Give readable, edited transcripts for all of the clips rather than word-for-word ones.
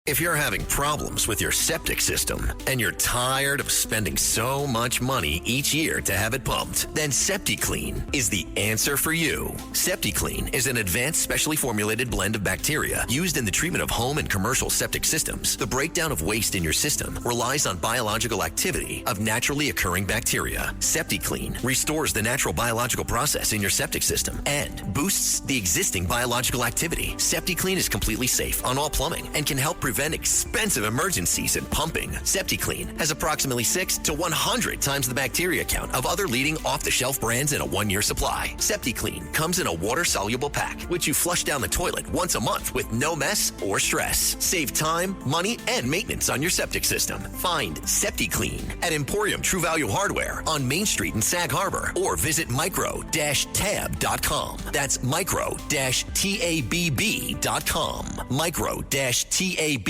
If you're having problems with your septic system and you're tired of spending so much money each year to have it pumped, then SeptiClean is the answer for you. SeptiClean is an advanced specially formulated blend of bacteria used in the treatment of home and commercial septic systems. The breakdown of waste in your system relies on biological activity of naturally occurring bacteria. SeptiClean restores the natural biological process in your septic system and boosts the existing biological activity. SeptiClean is completely safe on all plumbing and can help prevent expensive emergencies in pumping. SeptiClean has approximately 6 to 100 times the bacteria count of other leading off-the-shelf brands in a 1-year supply. SeptiClean comes in a water-soluble pack, which you flush down the toilet once a month with no mess or stress. Save time, money, and maintenance on your septic system. Find SeptiClean at Emporium True Value Hardware on Main Street in Sag Harbor or visit micro-tab.com. That's micro-tabb.com. Micro-tabb.com.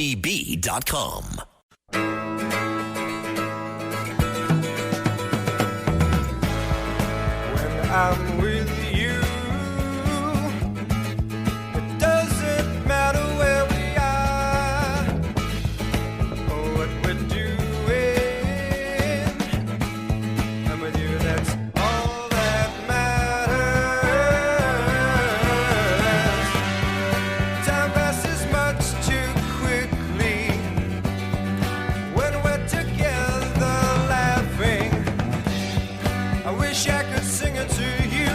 When I'm with you, it doesn't matter where we are or what we're doing. I'm with you, that's all that matters. Time passes much too quickly when we're together laughing. I wish I could sing it to you.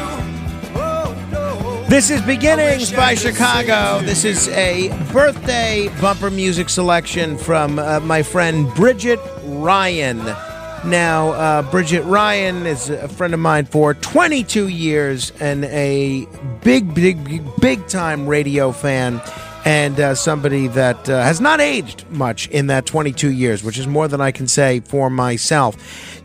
Oh no. This is Beginnings by Chicago. This is a birthday bumper music selection from my friend Bridget Ryan. Now, Bridget Ryan is a friend of mine for 22 years and a big time radio fan. And somebody that has not aged much in that 22 years, which is more than I can say for myself.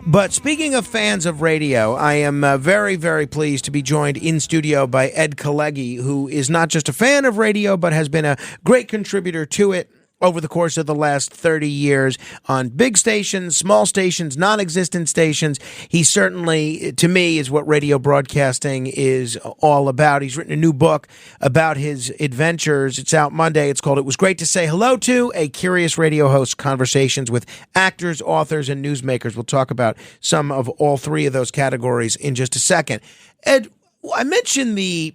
But speaking of fans of radio, I am very, very pleased to be joined in studio by Ed Kalegi, who is not just a fan of radio, but has been a great contributor to it over the course of the last 30 years on big stations, small stations, non-existent stations. He certainly, to me, is what radio broadcasting is all about. He's written a new book about his adventures. It's out Monday. It's called It Was Great to Say Hello To, A Curious Radio Host's Conversations with Actors, Authors, and Newsmakers. We'll talk about some of all three of those categories in just a second. Ed, I mentioned the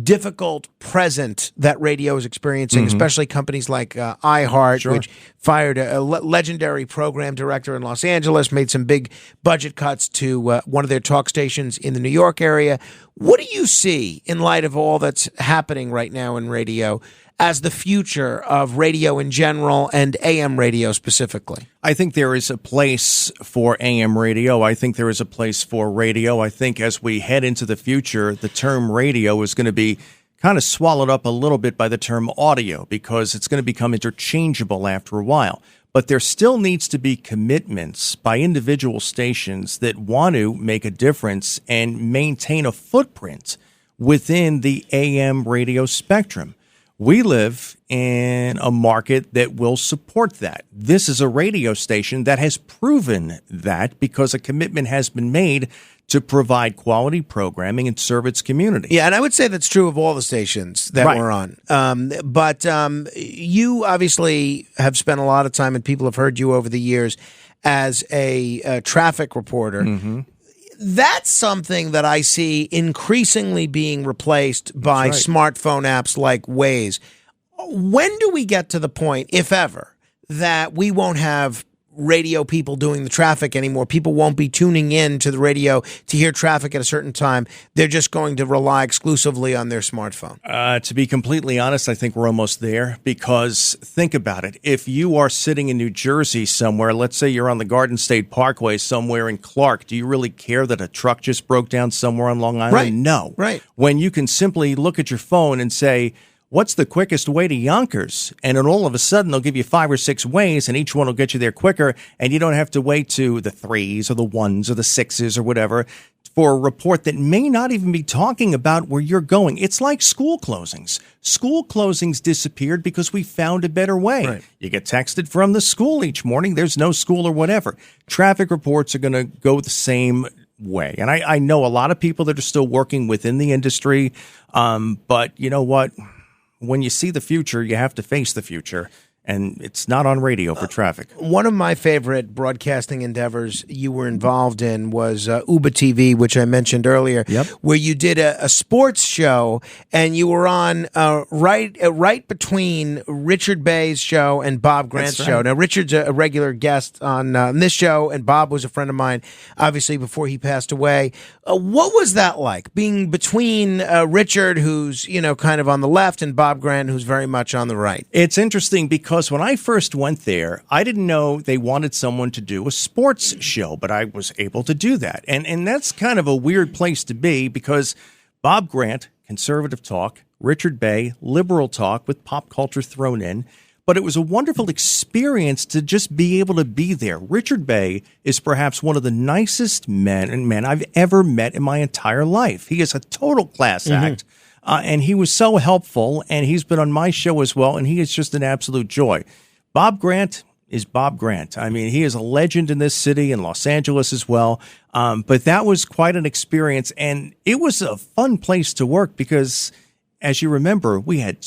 difficult present that radio is experiencing, especially companies like iHeart, which fired a legendary program director in Los Angeles, made some big budget cuts to one of their talk stations in the New York area. What do you see in light of all that's happening right now in radio as the future of radio in general and AM radio specifically? I think there is a place for AM radio. I think there is a place for radio. I think as we head into the future, the term radio is going to be kind of swallowed up a little bit by the term audio because it's going to become interchangeable after a while. But there still needs to be commitments by individual stations that want to make a difference and maintain a footprint within the AM radio spectrum. We live in a market that will support that. This is a radio station that has proven that because a commitment has been made to provide quality programming and serve its community. Yeah, and I would say that's true of all the stations that we're on. But you obviously have spent a lot of time, and people have heard you over the years, as a traffic reporter. That's something that I see increasingly being replaced by smartphone apps like Waze. When do we get to the point, if ever, that we won't have radio people doing the traffic anymore? People won't be tuning in to the radio to hear traffic at a certain time. They're just going to rely exclusively on their smartphone. To be completely honest, I think we're almost there because think about it. If you are sitting in New Jersey somewhere, let's say you're on the Garden State Parkway somewhere in Clark, do you really care that a truck just broke down somewhere on Long Island? Right. No. Right. When you can simply look at your phone and say, what's the quickest way to Yonkers? And then all of a sudden, they'll give you 5 or 6 ways, and each one will get you there quicker, and you don't have to wait to the 3s or the 1s or the 6s or whatever for a report that may not even be talking about where you're going. It's like school closings. School closings disappeared because we found a better way. Right. You get texted from the school each morning. There's no school or whatever. Traffic reports are going to go the same way. And I know a lot of people that are still working within the industry, but you know what? When you see the future, you have to face the future. and it's not on radio for traffic. One of my favorite broadcasting endeavors you were involved in was Uba TV, which I mentioned earlier, where you did a sports show, and you were on right between Richard Bay's show and Bob Grant's show. Now, Richard's a regular guest on this show, and Bob was a friend of mine, obviously, before he passed away. What was that like, being between Richard, who's, kind of on the left, and Bob Grant, who's very much on the right? It's interesting because when I first went there, I didn't know they wanted someone to do a sports show, but I was able to do that. And that's kind of a weird place to be because Bob Grant, conservative talk, Richard Bay, liberal talk with pop culture thrown in. But it was a wonderful experience to just be able to be there. Richard Bay is perhaps one of the nicest men I've ever met in my entire life. He is a total class act, and he was so helpful, and he's been on my show as well, and he is just an absolute joy. Bob Grant is Bob Grant. I mean, he is a legend in this city and Los Angeles as well, but that was quite an experience, and it was a fun place to work because, as you remember, we had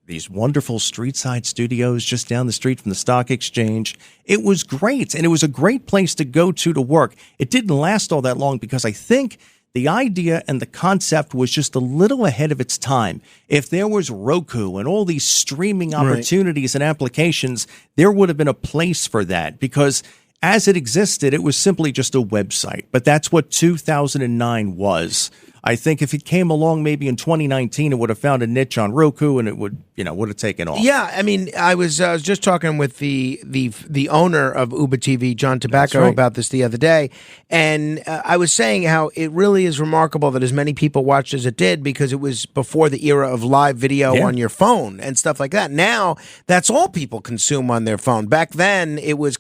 these wonderful street-side studios just down the street from the stock exchange. It was great, and it was a great place to go to work. It didn't last all that long because I think the idea and the concept was just a little ahead of its time. If there was Roku and all these streaming opportunities and applications, there would have been a place for that because as it existed, it was simply just a website. But that's what 2009 was. I think if it came along maybe in 2019, it would have found a niche on Roku and it would have taken off. Yeah, I mean, I was just talking with the owner of Uba TV, John Tobacco, about this the other day, and I was saying how it really is remarkable that as many people watched as it did because it was before the era of live video on your phone and stuff like that. Now, that's all people consume on their phone. Back then, it was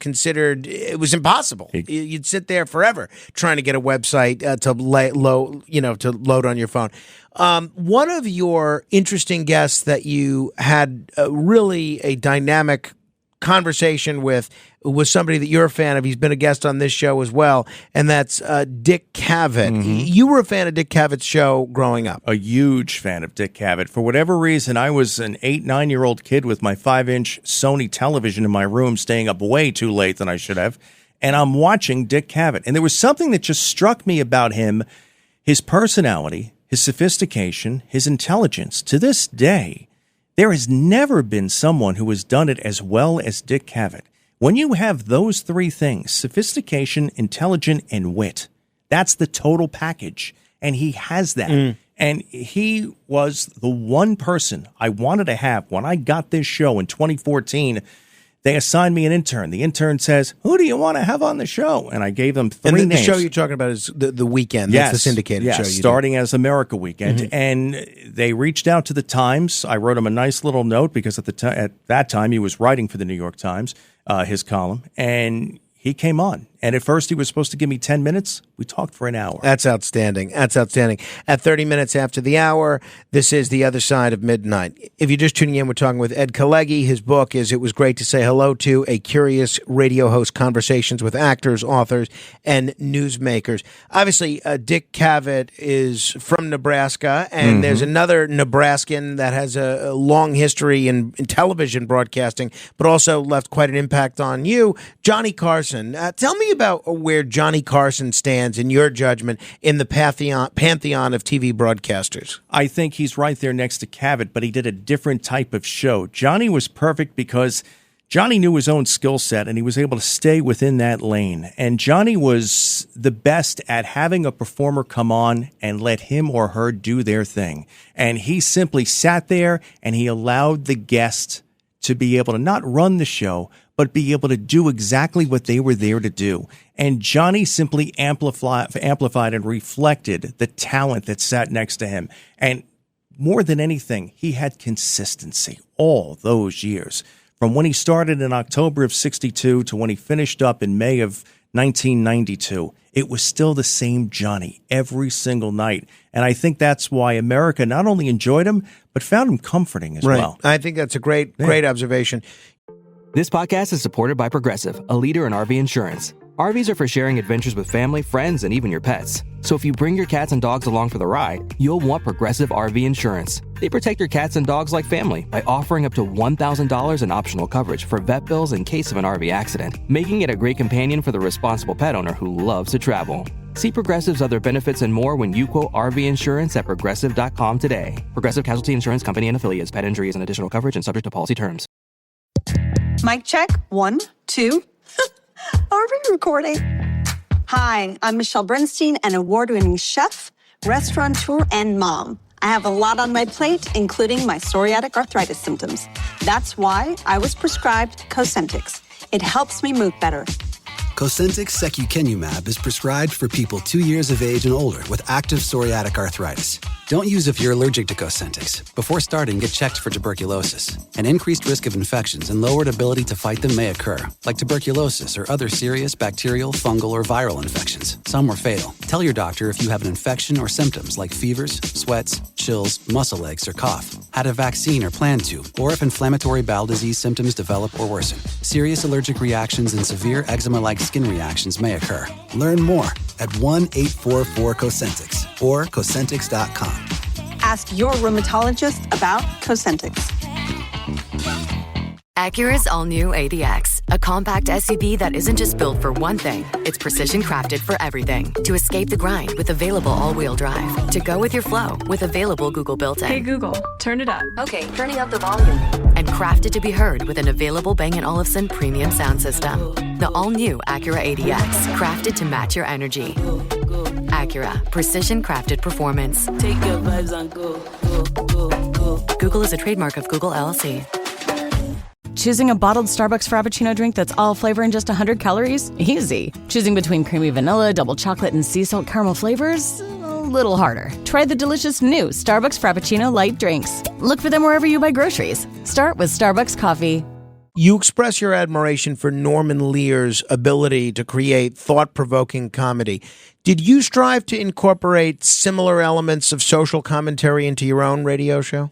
impossible. You'd sit there forever trying to get a website to load on your phone. One of your interesting guests that you had really a dynamic conversation with was somebody that you're a fan of. He's been a guest on this show as well, and that's Dick Cavett. You were a fan of Dick Cavett's show growing up. A huge fan of Dick Cavett. For whatever reason, I was an 8-9-year-old kid with my 5-inch Sony television in my room, staying up way too late than I should have, and I'm watching Dick Cavett. And there was something that just struck me about him, his personality, his sophistication, his intelligence. To this day, there has never been someone who has done it as well as Dick Cavett. When you have those three things, sophistication, intelligence, and wit, that's the total package. And he has that. And he was the one person I wanted to have. When I got this show in 2014, they assigned me an intern. The intern says, "Who do you want to have on the show?" And I gave them three names. The show you're talking about is the Weekend. That's the syndicated show. Starting as America Weekend. And they reached out to the Times. I wrote him a nice little note because at that time he was writing for the New York Times, his column, and he came on. And at first he was supposed to give me 10 minutes. We talked for an hour. That's outstanding. At 30 minutes after the hour, this is The Other Side of Midnight. If you're just tuning in, we're talking with Ed Kalegi. His book is It Was Great to Say Hello To, a curious radio host conversations with actors, authors, and newsmakers. Obviously, Dick Cavett is from Nebraska, and there's another Nebraskan that has a long history in television broadcasting, but also left quite an impact on you, Johnny Carson. Tell me about where Johnny Carson stands, in your judgment, in the pantheon of TV broadcasters. I think he's right there next to Cavett, but he did a different type of show. Johnny was perfect because Johnny knew his own skill set, and he was able to stay within that lane. And Johnny was the best at having a performer come on and let him or her do their thing. And he simply sat there, and he allowed the guest to be able to not run the show, but be able to do exactly what they were there to do. And Johnny simply amplified and reflected the talent that sat next to him. And more than anything, he had consistency all those years. From when he started in October of 62 to when he finished up in May of 1992, it was still the same Johnny every single night. And I think that's why America not only enjoyed him, but found him comforting as well. I think that's a great observation. This podcast is supported by Progressive, a leader in RV insurance. RVs are for sharing adventures with family, friends, and even your pets. So if you bring your cats and dogs along for the ride, you'll want Progressive RV Insurance. They protect your cats and dogs like family by offering up to $1,000 in optional coverage for vet bills in case of an RV accident, making it a great companion for the responsible pet owner who loves to travel. See Progressive's other benefits and more when you quote RV Insurance at Progressive.com today. Progressive Casualty Insurance Company and Affiliates. Pet injury is an additional coverage and subject to policy terms. Mic check. 1, 2. Are we recording? Hi, I'm Michelle Bernstein, an award-winning chef, restaurateur, and mom. I have a lot on my plate, including my psoriatic arthritis symptoms. That's why I was prescribed Cosentyx. It helps me move better. Cosentyx secukinumab is prescribed for people 2 years of age and older with active psoriatic arthritis. Don't use if you're allergic to Cosentyx. Before starting, get checked for tuberculosis. An increased risk of infections and lowered ability to fight them may occur, like tuberculosis or other serious bacterial, fungal, or viral infections. Some are fatal. Tell your doctor if you have an infection or symptoms like fevers, sweats, chills, muscle aches, or cough, had a vaccine or plan to, or if inflammatory bowel disease symptoms develop or worsen. Serious allergic reactions and severe eczema-like skin reactions may occur. Learn more at 1-844-COSENTYX or Cosentyx.com. Ask your rheumatologist about Cosentyx. Acura's all-new ADX, a compact SUV that isn't just built for one thing, it's precision-crafted for everything. To escape the grind with available all-wheel drive. To go with your flow with available Google built-in. Hey Google, turn it up. Okay, turning up the volume. And crafted to be heard with an available Bang & Olufsen premium sound system. The all-new Acura ADX, crafted to match your energy. Acura, precision-crafted performance. Take your vibes and go. Google is a trademark of Google LLC. Choosing a bottled Starbucks Frappuccino drink that's all flavor and just 100 calories? Easy. Choosing between creamy vanilla, double chocolate, and sea salt caramel flavors? A little harder. Try the delicious new Starbucks Frappuccino light drinks. Look for them wherever you buy groceries. Start with Starbucks coffee. You express your admiration for Norman Lear's ability to create thought-provoking comedy. Did you strive to incorporate similar elements of social commentary into your own radio show?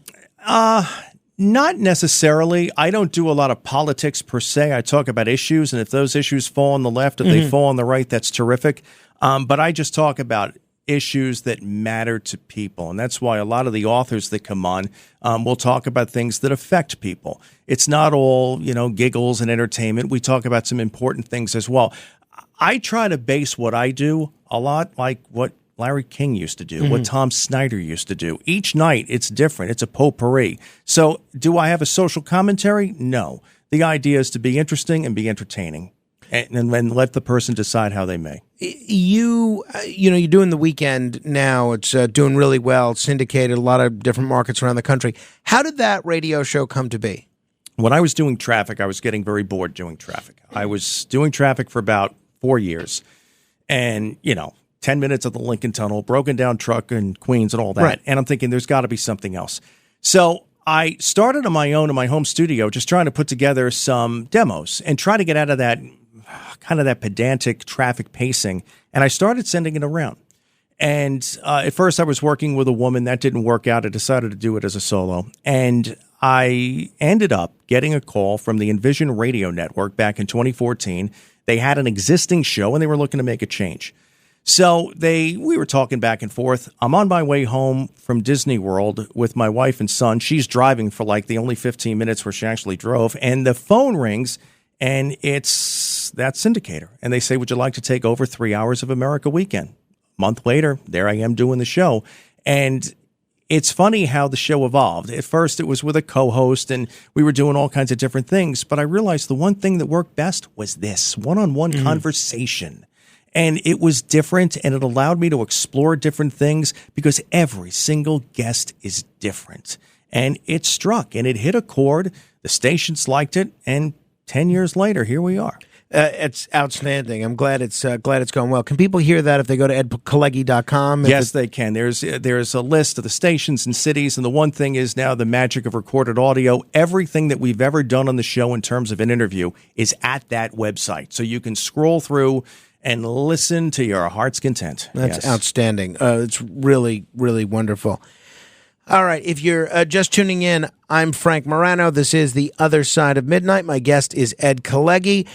Not necessarily. I don't do a lot of politics per se. I talk about issues, and if those issues fall on the left, if they fall on the right, that's terrific. But I just talk about issues that matter to people, and that's why a lot of the authors that come on will talk about things that affect people. It's not all, giggles and entertainment. We talk about some important things as well. I try to base what I do a lot like what Larry King used to do, what Tom Snyder used to do. Each night, it's different. It's a potpourri. So do I have a social commentary? No. The idea is to be interesting and be entertaining and let the person decide how they may. You're doing The Weekend now. It's doing really well. It's syndicated a lot of different markets around the country. How did that radio show come to be? When I was doing traffic, I was getting very bored doing traffic. I was doing traffic for about 4 years. And, 10 minutes of the Lincoln Tunnel, broken down truck in Queens and all that. Right. And I'm thinking there's got to be something else. So I started on my own in my home studio, just trying to put together some demos and try to get out of that kind of that pedantic traffic pacing. And I started sending it around. And at first I was working with a woman. That didn't work out. I decided to do it as a solo. And I ended up getting a call from the Envision Radio Network back in 2014. They had an existing show and they were looking to make a change. So we were talking back and forth. I'm on my way home from Disney World with my wife and son. She's driving for like the only 15 minutes where she actually drove. And the phone rings, and it's that syndicator. And they say, would you like to take over 3 hours of America Weekend? A month later, there I am doing the show. And it's funny how the show evolved. At first, it was with a co-host, and we were doing all kinds of different things. But I realized the one thing that worked best was this one-on-one conversation. And it was different, and it allowed me to explore different things because every single guest is different. And it struck, and it hit a chord. The stations liked it, and 10 years later, here we are. It's outstanding. I'm glad it's going well. Can people hear that if they go to edkalegi.com? Yes, they can. There's a list of the stations and cities, and the one thing is now the magic of recorded audio. Everything that we've ever done on the show in terms of an interview is at that website. So you can scroll through and listen to your heart's content. That's outstanding. It's really, really wonderful. All right, if you're just tuning in, I'm Frank Morano. This is The Other Side of Midnight. My guest is Ed Kalegi.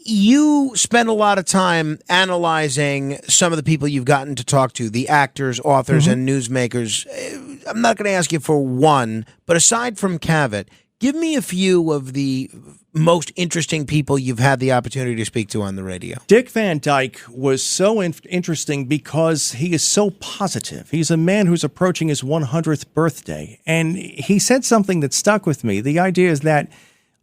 You spend a lot of time analyzing some of the people you've gotten to talk to, the actors, authors, and newsmakers. I'm not going to ask you for one, but aside from Cavett, give me a few of the most interesting people you've had the opportunity to speak to on the radio. Dick Van Dyke was so interesting because he is so positive. He's a man who's approaching his 100th birthday, and he said something that stuck with me. The idea is that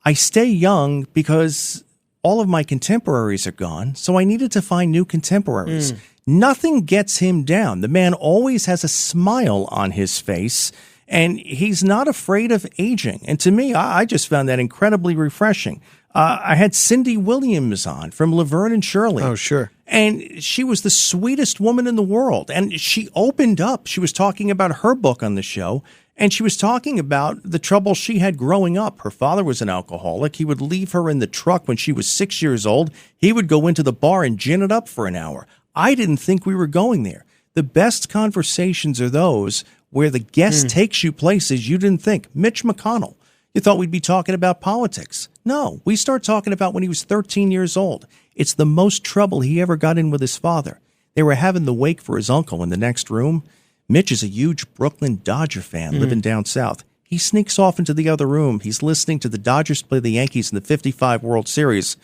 I stay young because all of my contemporaries are gone, so I needed to find new contemporaries. Nothing gets him down. The man always has a smile on his face, and he's not afraid of aging. And to me, I just found that incredibly refreshing. I had Cindy Williams on from Laverne and Shirley. Oh, sure. And she was the sweetest woman in the world. And she opened up. She was talking about her book on the show. And she was talking about the trouble she had growing up. Her father was an alcoholic. He would leave her in the truck when she was 6 years old. He would go into the bar and gin it up for an hour. I didn't think we were going there. The best conversations are those where the guest takes you places you didn't think. Mitch McConnell, you thought we'd be talking about politics. No, we start talking about when he was 13 years old. It's the most trouble he ever got in with his father. They were having the wake for his uncle in the next room. Mitch is a huge Brooklyn Dodger fan living down south. He sneaks off into the other room. He's listening to the Dodgers play the Yankees in the 55 World Series.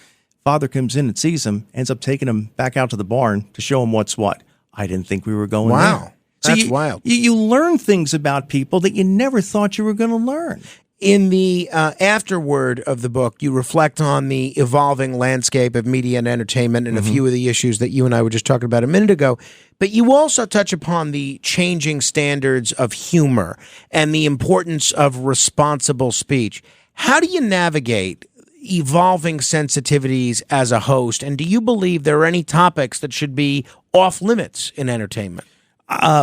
Father comes in and sees him, ends up taking him back out to the barn to show him what's what. I didn't think we were going there. So That's wild. You learn things about people that you never thought you were going to learn. In the afterword of the book, you reflect on the evolving landscape of media and entertainment and a few of the issues that you and I were just talking about a minute ago. But you also touch upon the changing standards of humor and the importance of responsible speech. How do you navigate evolving sensitivities as a host? And do you believe there are any topics that should be off limits in entertainment?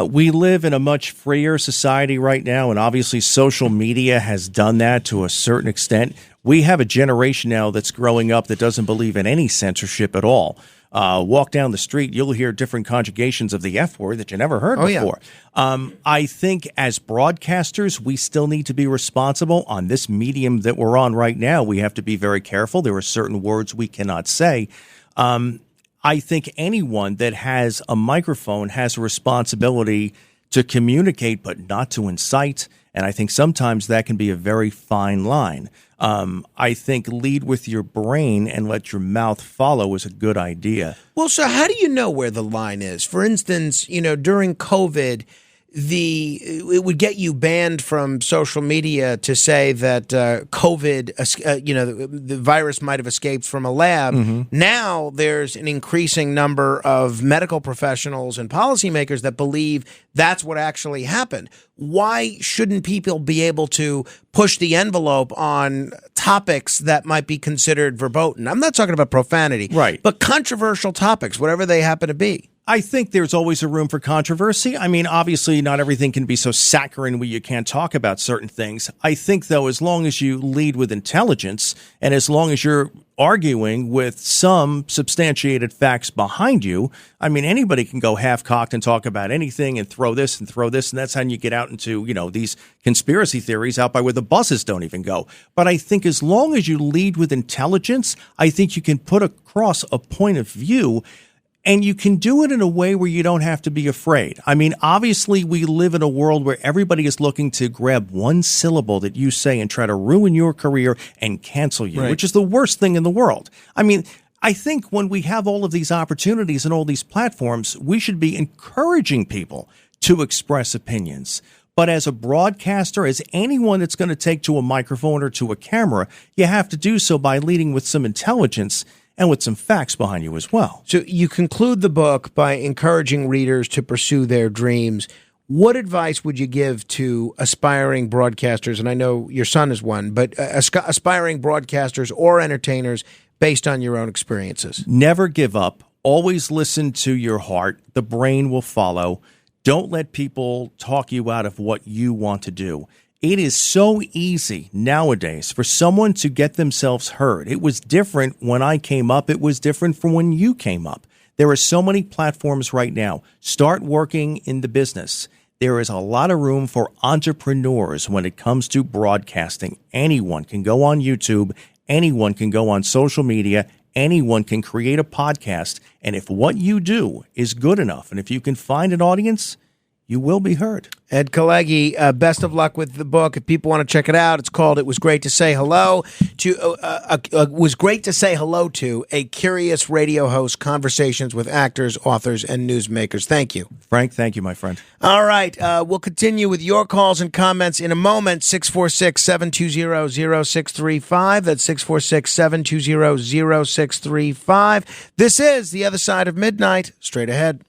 We live in a much freer society right now, and obviously social media has done that to a certain extent. We have a generation now that's growing up that doesn't believe in any censorship at all. Walk down the street, you'll hear different conjugations of the F word that you never heard before. Yeah. I think as broadcasters, we still need to be responsible on this medium that we're on right now. We have to be very careful. There are certain words we cannot say. I think anyone that has a microphone has a responsibility to communicate, but not to incite. And I think sometimes that can be a very fine line. I think lead with your brain and let your mouth follow is a good idea. Well, so how do you know where the line is? For instance, during COVID, it would get you banned from social media to say that COVID, the virus might have escaped from a lab. Now there's an increasing number of medical professionals and policymakers that believe that's what actually happened. Why shouldn't people be able to push the envelope on topics that might be considered verboten? I'm not talking about profanity, right? But controversial topics, whatever they happen to be. I think there's always a room for controversy. I mean, obviously, not everything can be so saccharine where you can't talk about certain things. I think, though, as long as you lead with intelligence and as long as you're arguing with some substantiated facts behind you, I mean, anybody can go half-cocked and talk about anything and throw this, and that's how you get out into, these conspiracy theories out by where the buses don't even go. But I think as long as you lead with intelligence, I think you can put across a point of view. And you can do it in a way where you don't have to be afraid. I mean, obviously, we live in a world where everybody is looking to grab one syllable that you say and try to ruin your career and cancel you, which is the worst thing in the world. I mean, I think when we have all of these opportunities and all these platforms, we should be encouraging people to express opinions. But as a broadcaster, as anyone that's going to take to a microphone or to a camera, you have to do so by leading with some intelligence and with some facts behind you as well. So you conclude the book by encouraging readers to pursue their dreams. What advice would you give to aspiring broadcasters? And I know your son is one, but aspiring broadcasters or entertainers based on your own experiences. Never give up. Always listen to your heart. The brain will follow. Don't let people talk you out of what you want to do. It is so easy nowadays for someone to get themselves heard. It was different when I came up. It was different from when you came up. There are so many platforms right now. Start working in the business. There is a lot of room for entrepreneurs when it comes to broadcasting. Anyone can go on YouTube. Anyone can go on social media. anyone can create a podcast. And if what you do is good enough, and if you can find an audience, you will be heard. Ed Kalegi, best of luck with the book. If people want to check it out, it's called "It Was Great to Say Hello to." Was great to say hello to a curious radio host. Conversations with actors, authors, and newsmakers. Thank you, Frank. Thank you, my friend. All right, we'll continue with your calls and comments in a moment. 646-720-0635. That's 646-720-0635. This is The Other Side of Midnight. Straight ahead.